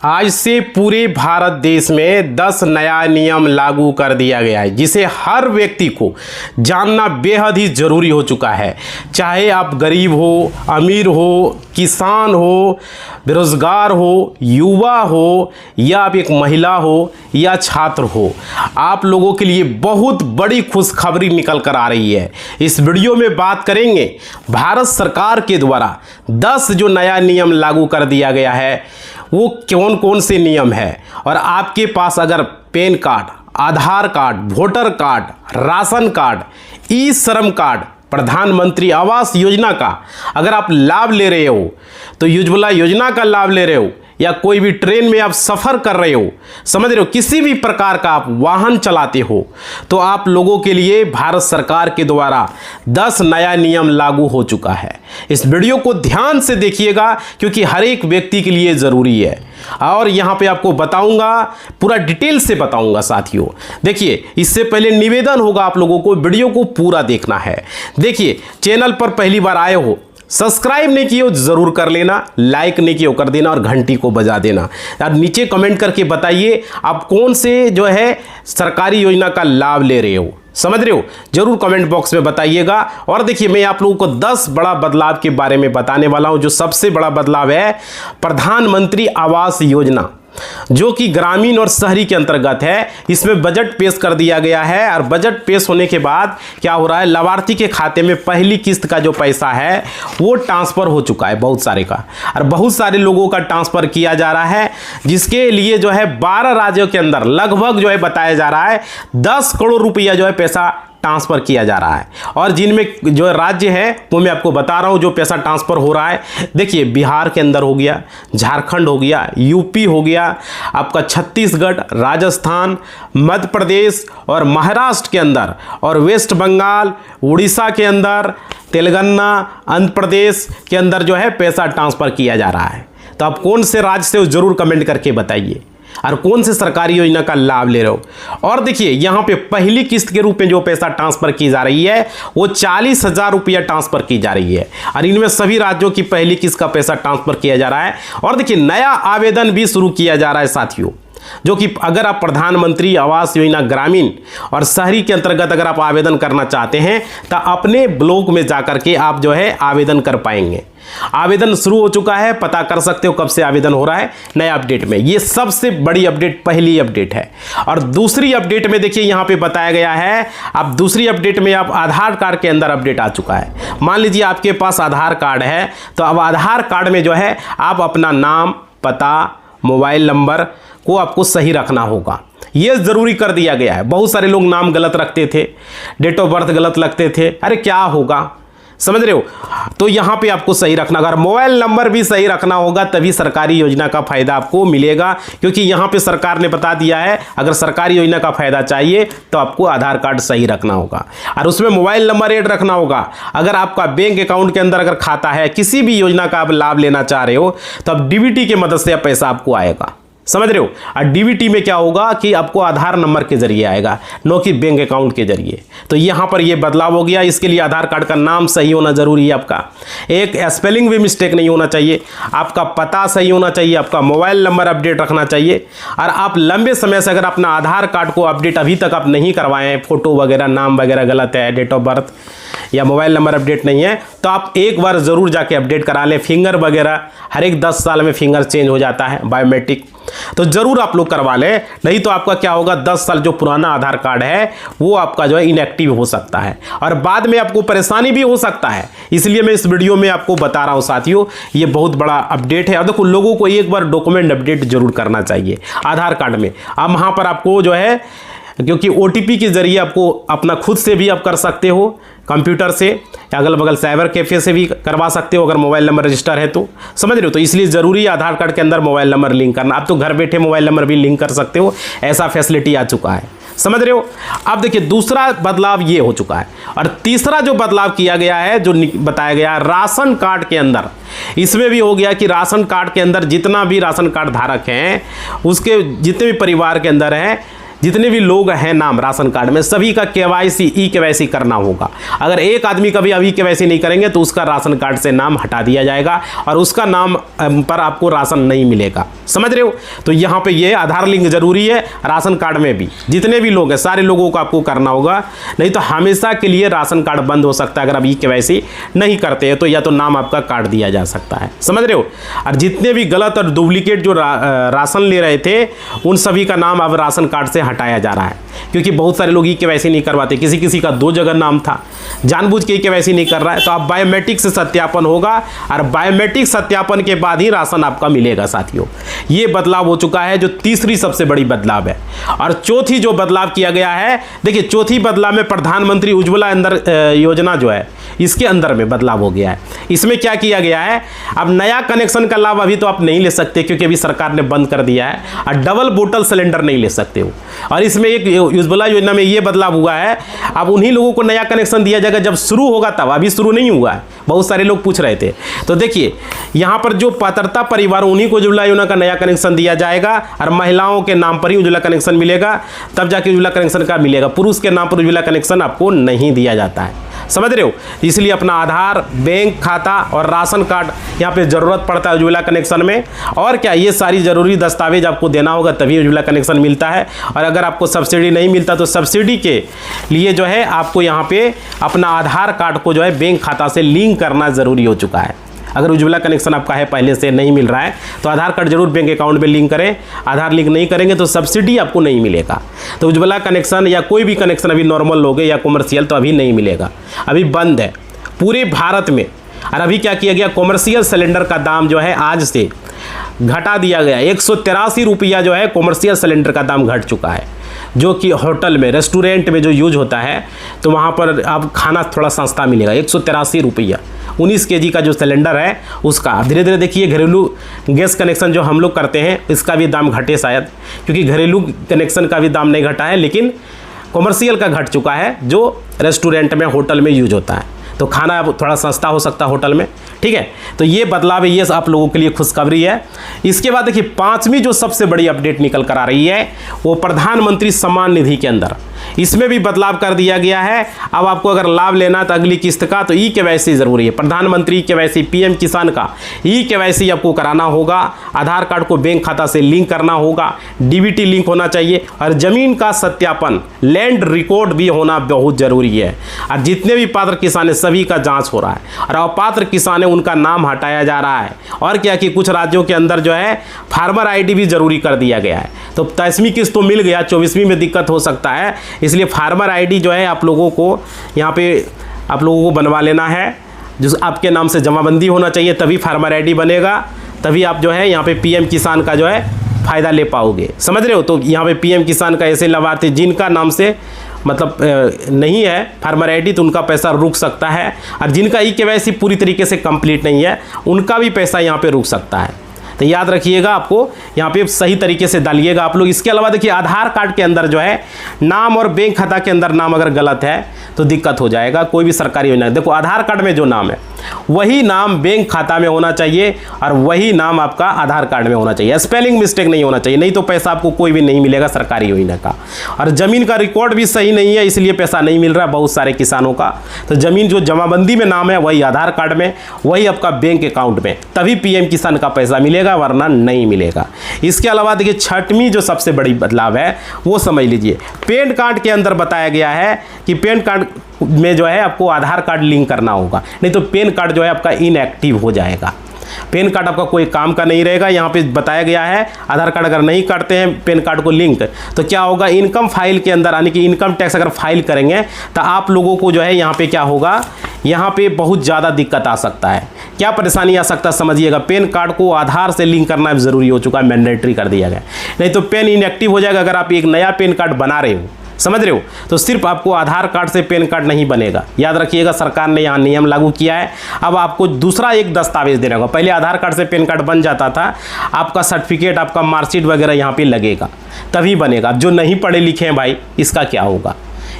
आज से पूरे भारत देश में 10 नया नियम लागू कर दिया गया है, जिसे हर व्यक्ति को जानना बेहद ही ज़रूरी हो चुका है। चाहे आप गरीब हो, अमीर हो, किसान हो, बेरोजगार हो, युवा हो, या आप एक महिला हो या छात्र हो, आप लोगों के लिए बहुत बड़ी खुशखबरी निकल कर आ रही है। इस वीडियो में बात करेंगे भारत सरकार के द्वारा 10 जो नया नियम लागू कर दिया गया है वो कौन कौन से नियम है, और आपके पास अगर PAN card, Aadhaar card, voter card, ration card, e Shram card, प्रधानमंत्री आवास योजना का अगर आप लाभ ले रहे हो, तो उज्ज्वला योजना का लाभ ले रहे हो, या कोई भी ट्रेन में आप सफ़र कर रहे हो, समझ रहे हो, किसी भी प्रकार का आप वाहन चलाते हो, तो आप लोगों के लिए भारत सरकार के द्वारा 10 नया नियम लागू हो चुका है। इस वीडियो को ध्यान से देखिएगा क्योंकि हर एक व्यक्ति के लिए ज़रूरी है, और यहाँ पे आपको बताऊंगा, पूरा डिटेल से बताऊंगा साथियों। देखिए, इससे पहले निवेदन होगा आप लोगों को वीडियो को पूरा देखना है। देखिए, चैनल पर पहली बार आए हो, सब्सक्राइब नहीं किए हो जरूर कर लेना, लाइक नहीं किए हो कर देना, और घंटी को बजा देना। यार नीचे कमेंट करके बताइए आप कौन से जो है सरकारी योजना का लाभ ले रहे हो, समझ रहे हो, जरूर कमेंट बॉक्स में बताइएगा। और देखिए, मैं आप लोगों को 10 बड़ा बदलाव के बारे में बताने वाला हूं। जो सबसे बड़ा बदलाव है प्रधानमंत्री आवास योजना, जो कि ग्रामीण और शहरी के अंतर्गत है। इसमें बजट पेश कर दिया गया है, और बजट पेश होने के बाद क्या हो रहा है, लाभार्थी के खाते में पहली किस्त का जो पैसा है वो ट्रांसफ़र हो चुका है बहुत सारे का, और बहुत सारे लोगों का ट्रांसफ़र किया जा रहा है, जिसके लिए जो है 12 राज्यों के अंदर लगभग जो है बताया जा रहा है 10 करोड़ रुपया जो है पैसा ट्रांसफ़र किया जा रहा है। और जिनमें जो राज्य है वो मैं आपको बता रहा हूँ जो पैसा ट्रांसफ़र हो रहा है। देखिए, बिहार के अंदर हो गया, झारखंड हो गया, यूपी हो गया, आपका छत्तीसगढ़, राजस्थान, मध्य प्रदेश और महाराष्ट्र के अंदर, और वेस्ट बंगाल, उड़ीसा के अंदर, तेलंगाना, आंध्र प्रदेश के अंदर जो है पैसा ट्रांसफ़र किया जा रहा है। तो आप कौन से राज्य से हो जरूर कमेंट करके बताइए, और कौन से सरकारी योजना का लाभ ले रहे हो। और देखिए, यहाँ पे पहली किस्त के रूप में जो पैसा ट्रांसफर की जा रही है वो 40,000 रुपया ट्रांसफर की जा रही है, और इनमें सभी राज्यों की पहली किस्त का पैसा ट्रांसफर किया जा रहा है। और देखिए, नया आवेदन भी शुरू किया जा रहा है साथियों, जो कि अगर आप प्रधानमंत्री आवास योजना ग्रामीण और शहरी के अंतर्गत अगर आप आवेदन करना चाहते हैं तो अपने ब्लॉक में जाकर के आप जो है आवेदन कर पाएंगे। आवेदन शुरू हो चुका है, पता कर सकते हो कब से आवेदन हो रहा है नए अपडेट में। ये सबसे बड़ी अपडेट, पहली अपडेट है। और दूसरी अपडेट में देखिए, यहाँ पे बताया गया है, आप दूसरी अपडेट में आप आधार कार्ड के अंदर अपडेट आ चुका है। मान लीजिए आपके पास आधार कार्ड है, तो अब आधार कार्ड में जो है आप अपना नाम, पता, मोबाइल नंबर को आपको सही रखना होगा। ये ज़रूरी कर दिया गया है। बहुत सारे लोग नाम गलत रखते थे, डेट ऑफ बर्थ गलत लगते थे, अरे क्या होगा, समझ रहे हो। तो यहाँ पे आपको सही रखना, अगर मोबाइल नंबर भी सही रखना होगा तभी सरकारी योजना का फायदा आपको मिलेगा, क्योंकि यहाँ पे सरकार ने बता दिया है अगर सरकारी योजना का फायदा चाहिए तो आपको आधार कार्ड सही रखना होगा, और उसमें मोबाइल नंबर ऐड रखना होगा। अगर आपका बैंक अकाउंट के अंदर अगर खाता है, किसी भी योजना का आप लाभ लेना चाह रहे हो, तो अब डीबीटी की मदद से पैसा आपको आएगा, समझ रहे हो। और डीबीटी में क्या होगा कि आपको आधार नंबर के जरिए आएगा, न कि बैंक अकाउंट के जरिए। तो यहाँ पर ये बदलाव हो गया। इसके लिए आधार कार्ड का नाम सही होना जरूरी है, आपका एक स्पेलिंग भी मिस्टेक नहीं होना चाहिए, आपका पता सही होना चाहिए, आपका मोबाइल नंबर अपडेट रखना चाहिए। और आप लंबे समय से अगर अपना आधार कार्ड को अपडेट अभी तक आप नहीं करवाए हैं, फोटो वगैरह, नाम वगैरह गलत है, डेट ऑफ बर्थ या मोबाइल नंबर अपडेट नहीं है, तो आप एक बार ज़रूर जाके अपडेट करा लें। फिंगर वगैरह हर एक 10 साल में फिंगर चेंज हो जाता है, बायोमेट्रिक, तो ज़रूर आप लोग करवा लें। नहीं तो आपका क्या होगा, 10 साल जो पुराना आधार कार्ड है वो आपका जो है इनएक्टिव हो सकता है, और बाद में आपको परेशानी भी हो सकता है। इसलिए मैं इस वीडियो में आपको बता रहा हूँ साथियों, ये बहुत बड़ा अपडेट है। और देखो, लोगों को एक बार डॉक्यूमेंट अपडेट जरूर करना चाहिए आधार कार्ड में। अब वहाँ पर आपको जो है, क्योंकि OTP के जरिए आपको अपना खुद से भी आप कर सकते हो, कंप्यूटर से या अगल बगल साइबर कैफे से भी करवा सकते हो अगर मोबाइल नंबर रजिस्टर है तो, समझ रहे हो। तो इसलिए ज़रूरी है आधार कार्ड के अंदर मोबाइल नंबर लिंक करना। आप तो घर बैठे मोबाइल नंबर भी लिंक कर सकते हो, ऐसा फैसिलिटी आ चुका है, समझ रहे हो। अब देखिए, दूसरा बदलाव ये हो चुका है। और तीसरा जो बदलाव किया गया है, जो बताया गया है राशन कार्ड के अंदर, इसमें भी हो गया कि राशन कार्ड के अंदर जितना भी राशन कार्ड धारक हैं, उसके जितने भी परिवार के अंदर हैं, जितने भी लोग हैं नाम राशन कार्ड में, सभी का केवाईसी ई केवाईसी करना होगा। अगर एक आदमी कभी अभी केवाईसी नहीं करेंगे तो उसका राशन कार्ड से नाम हटा दिया जाएगा और उसका नाम पर आपको राशन नहीं मिलेगा। समझ रहे हो? तो यहाँ पे ये आधार लिंक जरूरी है। राशन कार्ड में भी जितने भी लोग हैं सारे लोगों को आपको करना होगा, नहीं तो हमेशा के लिए राशन कार्ड बंद हो सकता है। अगर आप ई केवाईसी नहीं करते हैं तो या तो नाम आपका काट दिया जा सकता है। समझ रहे हो? और जितने भी गलत और डुप्लीकेट जो राशन ले रहे थे उन सभी का नाम अब राशन कार्ड से हटाया जा रहा है, क्योंकि बहुत सारे लोग ई केवाईसी नहीं करवाते। किसी किसी का 2 जगह नाम था, जानबूझ के ई केवाईसी नहीं कर रहा है। तो अब बायोमेट्रिक से सत्यापन होगा और बायोमेट्रिक सत्यापन के बाद ही राशन आपका मिलेगा। साथियों, ये बदलाव हो चुका है जो तीसरी सबसे बड़ी बदलाव है। और चौथी जो बदलाव किया गया है, देखिए चौथी बदलाव में प्रधानमंत्री उज्ज्वला योजना जो है इसके अंदर में बदलाव हो गया है। इसमें क्या किया गया है, अब नया कनेक्शन का लाभ अभी तो आप नहीं ले सकते क्योंकि अभी सरकार ने बंद कर दिया है, और डबल बोतल सिलेंडर नहीं ले सकते हो। और इसमें एक उज्ज्वला योजना में ये बदलाव हुआ है, अब उन्हीं लोगों को नया कनेक्शन दिया जाएगा जब शुरू होगा तब, अभी शुरू नहीं हुआ है। बहुत सारे लोग पूछ रहे थे। तो देखिए यहाँ पर जो पात्रता परिवार उन्हीं को उज्ज्वला योजना का नया कनेक्शन दिया जाएगा और महिलाओं के नाम पर ही उज्ज्वला कनेक्शन मिलेगा, तब जाके उज्ज्वला कनेक्शन का मिलेगा। पुरुष के नाम पर उज्ज्वला कनेक्शन आपको नहीं दिया जाता है। समझ रहे हो? इसलिए अपना आधार, बैंक खाता और राशन कार्ड यहाँ पे ज़रूरत पड़ता है उज्ज्वला कनेक्शन में। और क्या, ये सारी ज़रूरी दस्तावेज आपको देना होगा तभी उज्ज्वला कनेक्शन मिलता है। और अगर आपको सब्सिडी नहीं मिलता तो सब्सिडी के लिए जो है आपको यहाँ पे अपना आधार कार्ड को जो है बैंक खाता से लिंक करना ज़रूरी हो चुका है। अगर उज्ज्वला कनेक्शन आपका है पहले से नहीं मिल रहा है तो आधार कार्ड जरूर बैंक अकाउंट में लिंक करें। आधार लिंक नहीं करेंगे तो सब्सिडी आपको नहीं मिलेगा। तो उज्ज्वला कनेक्शन या कोई भी कनेक्शन अभी नॉर्मल लोगे या कॉमर्शियल तो अभी नहीं मिलेगा, अभी बंद है पूरे भारत में। और अभी क्या किया गया, कॉमर्शियल सिलेंडर का दाम जो है आज से घटा दिया गया। 183 रुपया जो है कॉमर्शियल सिलेंडर का दाम घट चुका है, जो कि होटल में, रेस्टोरेंट में जो यूज होता है तो वहाँ पर अब खाना थोड़ा सस्ता मिलेगा। 183 रुपया 19 kg का जो सिलेंडर है उसका। धीरे धीरे देखिए घरेलू गैस कनेक्शन जो हम लोग करते हैं इसका भी दाम घटे शायद, क्योंकि घरेलू कनेक्शन का भी दाम नहीं घटा है लेकिन कॉमर्शियल का घट चुका है जो रेस्टोरेंट में, होटल में यूज होता है। तो खाना अब थोड़ा सस्ता हो सकता है होटल में। ठीक है, तो ये बदलाव है, ये आप लोगों के लिए खुशखबरी है। इसके बाद देखिए 5वीं जो सबसे बड़ी अपडेट निकल कर आ रही है वो प्रधानमंत्री सम्मान निधि के अंदर, इसमें भी बदलाव कर दिया गया है। अब आपको अगर लाभ लेना तो अगली किस्त का तो ई केवाईसी जरूरी है। प्रधानमंत्री केवाईसी, पीएम किसान का ई केवाईसी आपको कराना होगा। आधार कार्ड को बैंक खाता से लिंक करना होगा, डीबीटी लिंक होना चाहिए और जमीन का सत्यापन, लैंड रिकॉर्ड भी होना बहुत जरूरी है। और जितने भी पात्र किसान है सभी का जांच हो रहा है और अपात्र किसान है उनका नाम हटाया जा रहा है। और क्या कि कुछ राज्यों के अंदर जो है फार्मर आईडी भी जरूरी कर दिया गया है। तो 23वीं किस्त तो मिल गया, 24वीं में दिक्कत हो सकता है, इसलिए फार्मर आईडी जो है आप लोगों को यहाँ पे आप लोगों को बनवा लेना है। जो आपके नाम से जमाबंदी होना चाहिए तभी फार्मर आईडी बनेगा, तभी आप जो है यहाँ पे पीएम किसान का जो है फ़ायदा ले पाओगे। समझ रहे हो? तो यहाँ पे पीएम किसान का ऐसे लाभार्थी जिनका नाम से मतलब नहीं है फार्मर आईडी तो उनका पैसा रुक सकता है, और जिनका ई केवाईसी पूरी तरीके से कंप्लीट नहीं है उनका भी पैसा यहाँ पे रुक सकता है। तो याद रखिएगा, आपको यहाँ पे सही तरीके से डालिएगा आप लोग। इसके अलावा देखिए आधार कार्ड के अंदर जो है नाम और बैंक खाता के अंदर नाम अगर गलत है तो दिक्कत हो जाएगा। कोई भी सरकारी योजना, देखो आधार कार्ड में जो नाम है वही नाम बैंक खाता में होना चाहिए और वही नाम आपका आधार कार्ड में होना चाहिए। स्पेलिंग मिस्टेक नहीं होना चाहिए, नहीं तो पैसा आपको कोई भी नहीं मिलेगा सरकारी योजना का। और ज़मीन का रिकॉर्ड भी सही नहीं है इसलिए पैसा नहीं मिल रहा बहुत सारे किसानों का। तो ज़मीन जो जमाबंदी में नाम है वही आधार कार्ड में, वही आपका बैंक अकाउंट में, तभी पीएम किसान का पैसा मिलेगा, वरना नहीं मिलेगा। इसके अलावा देखिए 6वीं जो सबसे बड़ी बदलाव है वो समझ लीजिए। पैन कार्ड के अंदर बताया गया है कि पैन कार्ड में जो है आपको आधार कार्ड लिंक करना होगा, नहीं तो पैन कार्ड जो है आपका इनएक्टिव हो जाएगा। पैन कार्ड आपका कोई काम का नहीं रहेगा। यहाँ पे बताया गया है आधार कार्ड अगर नहीं करते हैं पैन कार्ड को लिंक तो क्या होगा, इनकम फाइल के अंदर यानी कि इनकम टैक्स अगर फाइल करेंगे तो आप लोगों को जो है यहाँ पे क्या होगा, यहाँ पे बहुत ज़्यादा दिक्कत आ सकता है। क्या परेशानी आ सकता है समझिएगा। पैन कार्ड को आधार से लिंक करना ज़रूरी हो चुका है, मैंडेटरी कर दिया गया, नहीं तो पैन इनएक्टिव हो जाएगा। अगर आप एक नया पैन कार्ड बना रहे हो, समझ रहे हो, तो सिर्फ आपको आधार कार्ड से पैन कार्ड नहीं बनेगा। याद रखिएगा सरकार ने यहाँ नियम लागू किया है। अब आपको दूसरा एक दस्तावेज देना होगा। पहले आधार कार्ड से पैन कार्ड बन जाता था, आपका सर्टिफिकेट, आपका मार्कशीट वगैरह यहाँ पे लगेगा तभी बनेगा। जो नहीं पढ़े लिखे हैं भाई इसका क्या होगा,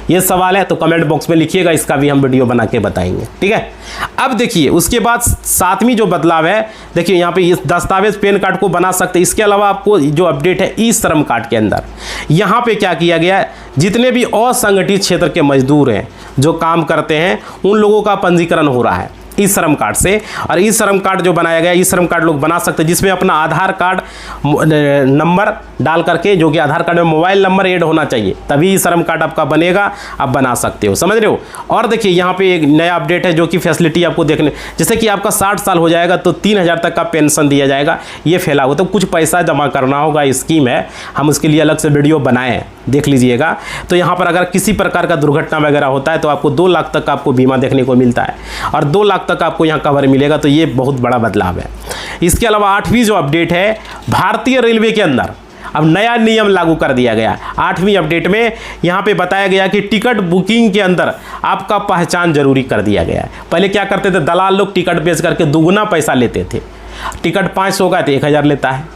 ये सवाल है तो कमेंट बॉक्स में लिखिएगा, इसका भी हम वीडियो बना के बताएंगे। ठीक है, अब देखिए उसके बाद 7वीं जो बदलाव है, देखिए यहाँ पे इस दस्तावेज पैन कार्ड को बना सकते हैं। इसके अलावा आपको जो अपडेट है ई श्रम कार्ड के अंदर, यहाँ पे क्या किया गया है, जितने भी असंगठित क्षेत्र के मजदूर हैं जो काम करते हैं उन लोगों का पंजीकरण हो रहा है ई श्रम कार्ड से। और ई श्रम कार्ड जो बनाया गया, ई श्रम कार्ड लोग बना सकते हैं जिसमें अपना आधार कार्ड नंबर डाल करके, जो कि आधार कार्ड में मोबाइल नंबर ऐड होना चाहिए, तभी ई श्रम कार्ड आपका बनेगा, आप बना सकते हो, समझ रहे हो। और देखिए यहाँ पे एक नया अपडेट है जो कि फैसिलिटी आपको देखने, जैसे कि आपका 60 साल हो जाएगा तो 3000 तक का पेंशन दिया जाएगा। ये फैला हुआ तो कुछ पैसा जमा करना होगा, स्कीम है, हम उसके लिए अलग से वीडियो बनाए हैं, देख लीजिएगा। तो यहाँ पर अगर किसी प्रकार का दुर्घटना वगैरह होता है तो आपको 2 लाख तक आपको बीमा देखने को मिलता है और 2 लाख तक आपको यहाँ कवर मिलेगा। तो ये बहुत बड़ा बदलाव है। इसके अलावा 8वीं जो अपडेट है, भारतीय रेलवे के अंदर अब नया नियम लागू कर दिया गया। 8वीं अपडेट में यहाँ पे बताया गया कि टिकट बुकिंग के अंदर आपका पहचान जरूरी कर दिया गया है। पहले क्या करते थे, दलाल लोग टिकट बेच करके दुगुना पैसा लेते थे। टिकट 500 का तो 1000 लेता है।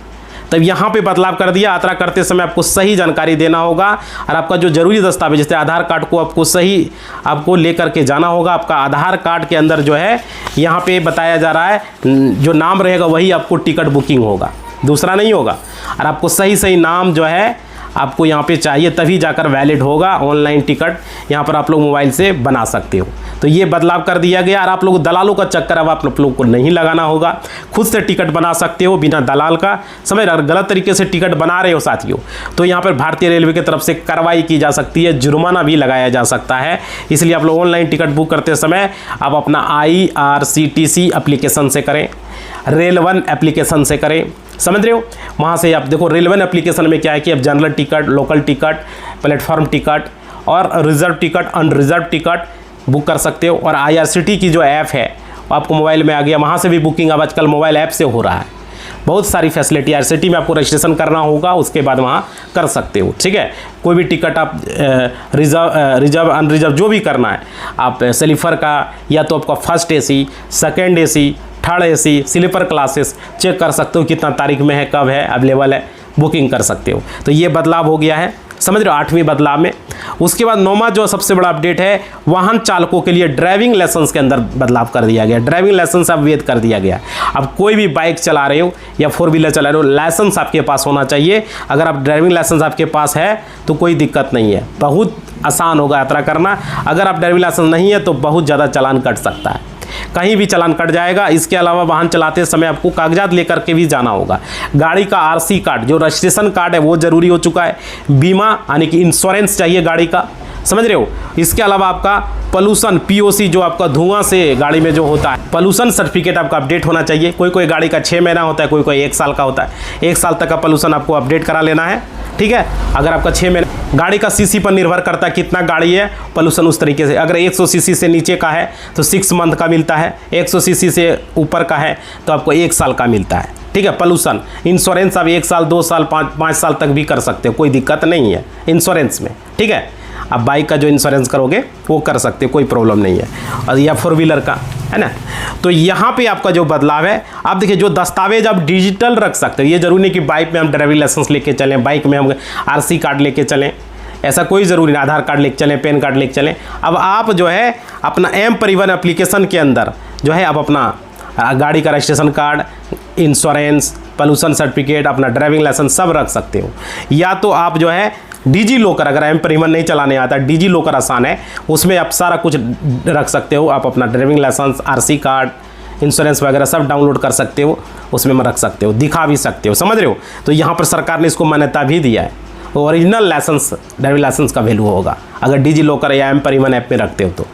तब यहाँ पे बदलाव कर दिया, यात्रा करते समय आपको सही जानकारी देना होगा और आपका जो जरूरी दस्तावेज जैसे आधार कार्ड को आपको सही आपको लेकर के जाना होगा। आपका आधार कार्ड के अंदर जो है यहाँ पे बताया जा रहा है, जो नाम रहेगा वही आपको टिकट बुकिंग होगा, दूसरा नहीं होगा। और आपको सही नाम जो है आपको यहाँ पे चाहिए, तभी जाकर वैलिड होगा। ऑनलाइन टिकट यहाँ पर आप लोग मोबाइल से बना सकते हो। तो ये बदलाव कर दिया गया और आप लोग दलालों का चक्कर अब आप लोग को नहीं लगाना होगा, खुद से टिकट बना सकते हो बिना दलाल का। समझ रहे, गलत तरीके से टिकट बना रहे हो साथियों तो यहाँ पर भारतीय रेलवे की तरफ से कार्रवाई की जा सकती है, जुर्माना भी लगाया जा सकता है। इसलिए आप लोग ऑनलाइन टिकट बुक करते समय आप अपना IRCTC एप्लीकेशन से करें, रेल वन एप्लीकेशन से करें, समझ रहे हो। वहाँ से आप देखो रेल वन एप्लीकेशन में क्या है कि आप general ticket, local ticket, platform ticket और reserve ticket, unreserve ticket book कर सकते हो। और IRCTC की जो ऐप है वो आपको मोबाइल में आ गया, वहाँ से भी बुकिंग अब आजकल मोबाइल ऐप से हो रहा है। बहुत सारी फैसिलिटी IRCTC में आपको रजिस्ट्रेशन करना होगा, उसके बाद वहाँ कर सकते हो। ठीक है, कोई भी टिकट आप रिजर्व अनरिजर्व जो भी करना है, आप स्लीपर का या तो आपका first AC, second AC, third AC, sleeper classes check कर सकते हो कितना तारीख में है, कब है, अवेलेबल है, बुकिंग कर सकते हो। तो ये बदलाव हो गया है, समझ रहे हो 8वीं बदलाव में। उसके बाद 9वां जो सबसे बड़ा अपडेट है, वाहन चालकों के लिए ड्राइविंग लाइसेंस के अंदर बदलाव कर दिया गया। ड्राइविंग लाइसेंस अब वैध कर दिया गया। अब कोई भी बाइक चला रहे हो या 4 व्हीलर चला रहे हो, लाइसेंस आपके पास होना चाहिए। अगर आप ड्राइविंग लाइसेंस आपके पास है तो कोई दिक्कत नहीं है, बहुत आसान होगा यात्रा करना। अगर आप ड्राइविंग लाइसेंस नहीं है तो बहुत ज़्यादा चालान कट सकता है, कहीं भी चालान कट जाएगा। इसके अलावा वाहन चलाते समय आपको कागजात लेकर के भी जाना होगा। गाड़ी का RC कार्ड, जो रजिस्ट्रेशन कार्ड है वो ज़रूरी हो चुका है। बीमा यानी कि इंश्योरेंस चाहिए गाड़ी का, समझ रहे हो। इसके अलावा आपका पोल्यूशन POC जो आपका धुआं से गाड़ी में जो होता है, पोल्यूशन सर्टिफिकेट आपका अपडेट होना चाहिए। कोई गाड़ी का 6 महीना होता है, कोई 1 साल का होता है। 1 साल तक का पोल्यूशन आपको अपडेट करा लेना है। ठीक है, अगर आपका 6 महीने, गाड़ी का CC पर निर्भर करता है कितना गाड़ी है, पोल्यूशन उस तरीके से। अगर 100 CC से नीचे का है तो 6 मंथ का मिलता है, 100 CC से ऊपर का है तो आपको 1 साल का मिलता है। ठीक है, पोल्यूशन इंश्योरेंस आप 1 साल, 2 साल, 5 साल तक भी कर सकते हो, कोई दिक्कत नहीं है इंश्योरेंस में। ठीक है, आप बाइक का जो इंश्योरेंस करोगे वो कर सकते हो, कोई प्रॉब्लम नहीं है। और या 4 व्हीलर का है ना। तो यहाँ पे आपका जो बदलाव है, आप देखिए जो दस्तावेज आप डिजिटल रख सकते हो। ये जरूरी नहीं कि बाइक में हम ड्राइविंग लाइसेंस लेके चलें, बाइक में हम RC कार्ड लेके चलें, ऐसा कोई ज़रूरी नहीं। आधार कार्ड लेके चलें, पैन कार्ड लेके चलें। अब आप जो है अपना M परिवहन एप्लीकेशन के अंदर जो है आप अपना गाड़ी का registration card, insurance, pollution certificate, अपना ड्राइविंग लाइसेंस सब रख सकते हो। या तो आप जो है डिजी लॉकर, अगर M परिवहन नहीं चलाने आता, डिजी लॉकर आसान है, उसमें आप सारा कुछ रख सकते हो। आप अपना driving licence, RC card, insurance वगैरह सब डाउनलोड कर सकते हो, उसमें में रख सकते हो, दिखा भी सकते हो, समझ रहे हो। तो यहाँ पर सरकार ने इसको मान्यता भी दिया है। ओरिजिनल लाइसेंस, ड्राइविंग लाइसेंस का वैल्यू होगा अगर डिजी लॉकर या M परिवहन ऐप में रखते हो। तो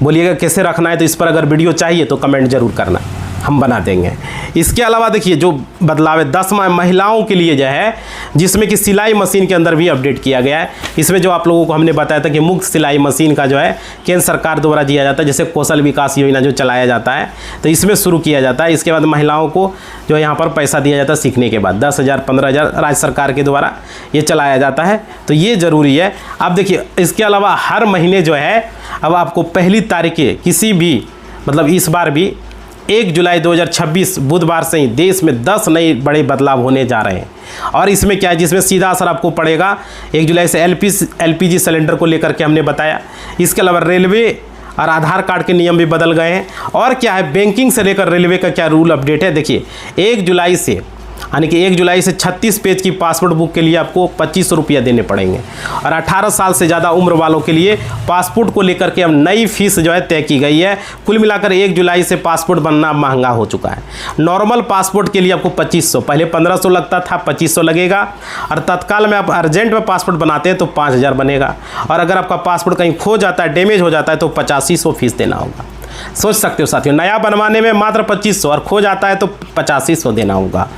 बोलिएगा कैसे रखना है, तो इस पर अगर वीडियो चाहिए तो कमेंट जरूर करना, हम बना देंगे। इसके अलावा देखिए जो बदलाव है 10वां महिलाओं के लिए जो है, जिसमें कि सिलाई मशीन के अंदर भी अपडेट किया गया है। इसमें जो आप लोगों को हमने बताया था कि मुफ्त सिलाई मशीन का जो है केंद्र सरकार द्वारा दिया जाता है, जैसे कौशल विकास योजना जो चलाया जाता है, तो इसमें शुरू किया जाता है। इसके बाद महिलाओं को जो यहाँ पर पैसा दिया जाता है सीखने के बाद, 10,000 15,000 राज्य सरकार के द्वारा ये चलाया जाता है। तो ये ज़रूरी है। अब देखिए इसके अलावा हर महीने जो है अब आपको पहली तारीख किसी भी, मतलब इस बार भी 1 जुलाई 2026 बुधवार से ही देश में 10 नए बड़े बदलाव होने जा रहे हैं। और इसमें क्या है, जिसमें सीधा असर आपको पड़ेगा 1 जुलाई से LPG सिलेंडर को लेकर के हमने बताया। इसके अलावा रेलवे और आधार कार्ड के नियम भी बदल गए हैं। और क्या है, बैंकिंग से लेकर रेलवे का क्या रूल अपडेट है, देखिए 1 जुलाई से यानी कि 1 जुलाई से 36 पेज की पासपोर्ट बुक के लिए आपको 2500 रुपया देने पड़ेंगे। और 18 साल से ज़्यादा उम्र वालों के लिए पासपोर्ट को लेकर के अब नई फीस जो है तय की गई है। कुल मिलाकर 1 जुलाई से पासपोर्ट बनना महंगा हो चुका है। नॉर्मल पासपोर्ट के लिए आपको 2500, पहले 1500 लगता था, 2500 लगेगा। और तत्काल में आप अर्जेंट में पासपोर्ट बनाते हैं तो 5000 बनेगा। और अगर आपका पासपोर्ट कहीं खो जाता है, डैमेज हो जाता है तो 8500 फीस देना होगा। सोच सकते हो साथियों, नया बनवाने में मात्र 2500 और खो जाता है तो 8500 देना होगा।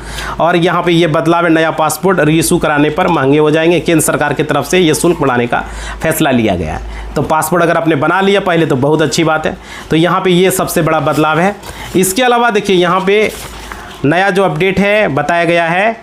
और यहाँ पे ये बदलाव है, नया पासपोर्ट रीइशू कराने पर महंगे हो जाएंगे। केंद्र सरकार की तरफ से ये शुल्क बढ़ाने का फैसला लिया गया है। तो पासपोर्ट अगर आपने बना लिया पहले तो बहुत अच्छी बात है। तो यहाँ पे ये सबसे बड़ा बदलाव है। इसके अलावा देखिए यहाँ पे नया जो अपडेट है बताया गया है,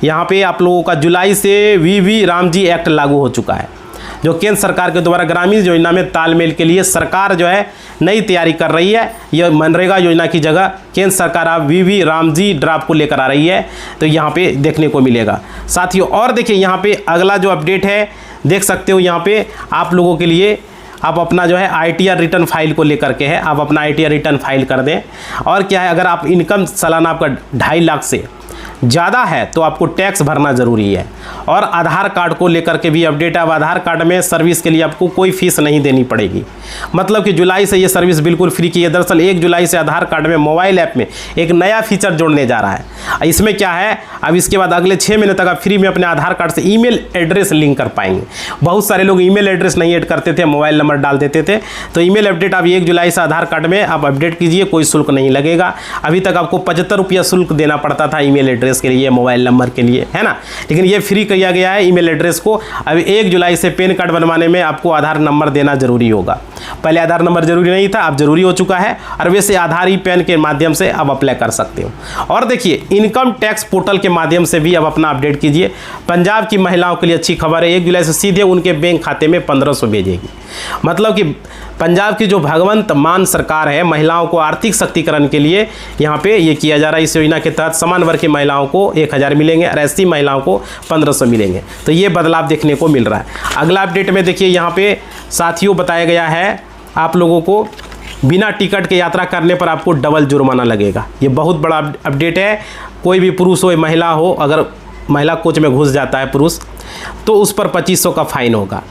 यहाँ पे आप लोगों का जुलाई से वीवी रामजी एक्ट लागू हो चुका है, जो केंद्र सरकार के द्वारा ग्रामीण योजना में तालमेल के लिए सरकार जो है नई तैयारी कर रही है। यह मनरेगा योजना की जगह केंद्र सरकार अब वीवी रामजी ड्राफ्ट को लेकर आ रही है, तो यहाँ पे देखने को मिलेगा साथियों। और देखिए यहाँ पे अगला जो अपडेट है देख सकते हो, यहाँ पे आप लोगों के लिए आप अपना जो है ITR रिटर्न फाइल को लेकर के है, आप अपना ITR रिटर्न फाइल कर दें। और क्या है, अगर आप इनकम सालाना आपका 2.5 लाख से ज़्यादा है तो आपको टैक्स भरना ज़रूरी है। और आधार कार्ड को लेकर के भी अपडेट है। अब आधार कार्ड में सर्विस के लिए आपको कोई फीस नहीं देनी पड़ेगी, मतलब कि जुलाई से ये सर्विस बिल्कुल फ्री की है। दरअसल 1 जुलाई से आधार कार्ड में मोबाइल ऐप में एक नया फीचर जोड़ने जा रहा है। इसमें क्या है, अब इसके बाद अगले 6 महीने तक आप फ्री में अपने आधार कार्ड से ईमेल एड्रेस लिंक कर पाएंगे। बहुत सारे लोग ईमेल एड्रेस नहीं ऐड करते थे, मोबाइल नंबर डाल देते थे। तो ईमेल अपडेट आप 1 जुलाई से आधार कार्ड में आप अपडेट कीजिए, कोई शुल्क नहीं लगेगा। अभी तक आपको 75 रुपया शुल्क देना पड़ता था ईमेल एड्रेस के लिए, मोबाइल नंबर के लिए, है ना, लेकिन ये फ्री किया गया है ईमेल एड्रेस को। अब 1 जुलाई से पैन कार्ड बनवाने में आपको आधार नंबर देना जरूरी होगा। पहले आधार नंबर जरूरी नहीं था, अब जरूरी हो चुका है। और वैसे आधार ही पैन के माध्यम से आप अप्लाई कर सकते हो। और देखिए इनकम टैक्स पोर्टल के माध्यम से भी अब अपना अपडेट कीजिए। पंजाब की महिलाओं के लिए अच्छी खबर है, 1 जुलाई से सीधे उनके बैंक खाते में 1500 भेजेगी। मतलब कि पंजाब की जो भगवंत मान सरकार है, महिलाओं को आर्थिक शक्तिकरण के लिए यहाँ पे ये किया जा रहा है। इस योजना के तहत समान वर्ग की महिलाओं को 1000 मिलेंगे और ऐसी महिलाओं को 1500 मिलेंगे। तो ये बदलाव देखने को मिल रहा है। अगला अपडेट में देखिए यहाँ पे साथियों बताया गया है, आप लोगों को बिना टिकट के यात्रा करने पर आपको डबल जुर्माना लगेगा। ये बहुत बड़ा अपडेट है। कोई भी पुरुष हो या महिला हो, अगर महिला कोच में घुस जाता है पुरुष, तो उस पर 2500 का फाइन होगा।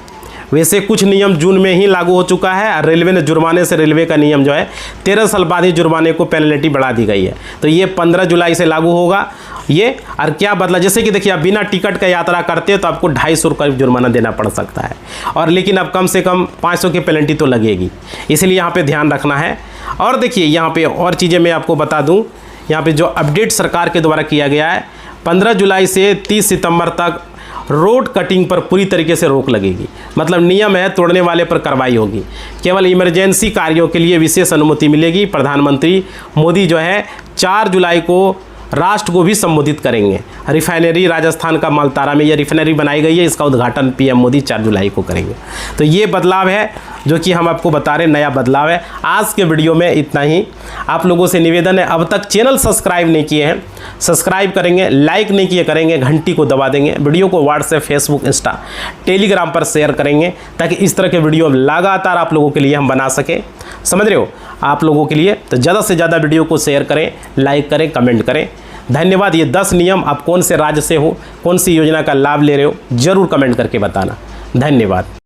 वैसे कुछ नियम जून में ही लागू हो चुका है। रेलवे ने जुर्माने से रेलवे का नियम जो है 13 साल बाद ही जुर्माने को पेनल्टी बढ़ा दी गई है। तो ये 15 जुलाई से लागू होगा ये। और क्या बदला, जैसे कि देखिए आप बिना टिकट का यात्रा करते हो तो आपको 250 रुपये जुर्माना देना पड़ सकता है। और लेकिन अब कम से कम 500 की पेनल्टी तो लगेगी, इसलिए यहाँ पे ध्यान रखना है। और देखिए यहाँ पे और चीज़ें मैं आपको बता दूँ, यहाँ पे जो अपडेट सरकार के द्वारा किया गया है, 15 जुलाई से 30 सितंबर तक रोड कटिंग पर पूरी तरीके से रोक लगेगी। मतलब नियम है, तोड़ने वाले पर कार्रवाई होगी। केवल इमरजेंसी कार्यों के लिए विशेष अनुमति मिलेगी। प्रधानमंत्री मोदी जो है 4 जुलाई को राष्ट्र को भी संबोधित करेंगे। रिफाइनरी राजस्थान का मालतारा में ये रिफाइनरी बनाई गई है, इसका उद्घाटन पीएम मोदी 4 जुलाई को करेंगे। तो ये बदलाव है जो कि हम आपको बता रहे हैं, नया बदलाव है। आज के वीडियो में इतना ही। आप लोगों से निवेदन है, अब तक चैनल सब्सक्राइब नहीं किए हैं, सब्सक्राइब करेंगे, लाइक नहीं किए करेंगे, घंटी को दबा देंगे, वीडियो को व्हाट्सएप, फेसबुक, इंस्टा, टेलीग्राम पर शेयर करेंगे, ताकि इस तरह के वीडियो लगातार आप लोगों के लिए हम बना सकें। समझ रहे हो, आप लोगों के लिए। तो ज़्यादा से ज़्यादा वीडियो को शेयर करें, लाइक करें, कमेंट करें। धन्यवाद। ये 10 नियम, आप कौन से राज्य से हो, कौन सी योजना का लाभ ले रहे हो, ज़रूर कमेंट करके बताना। धन्यवाद।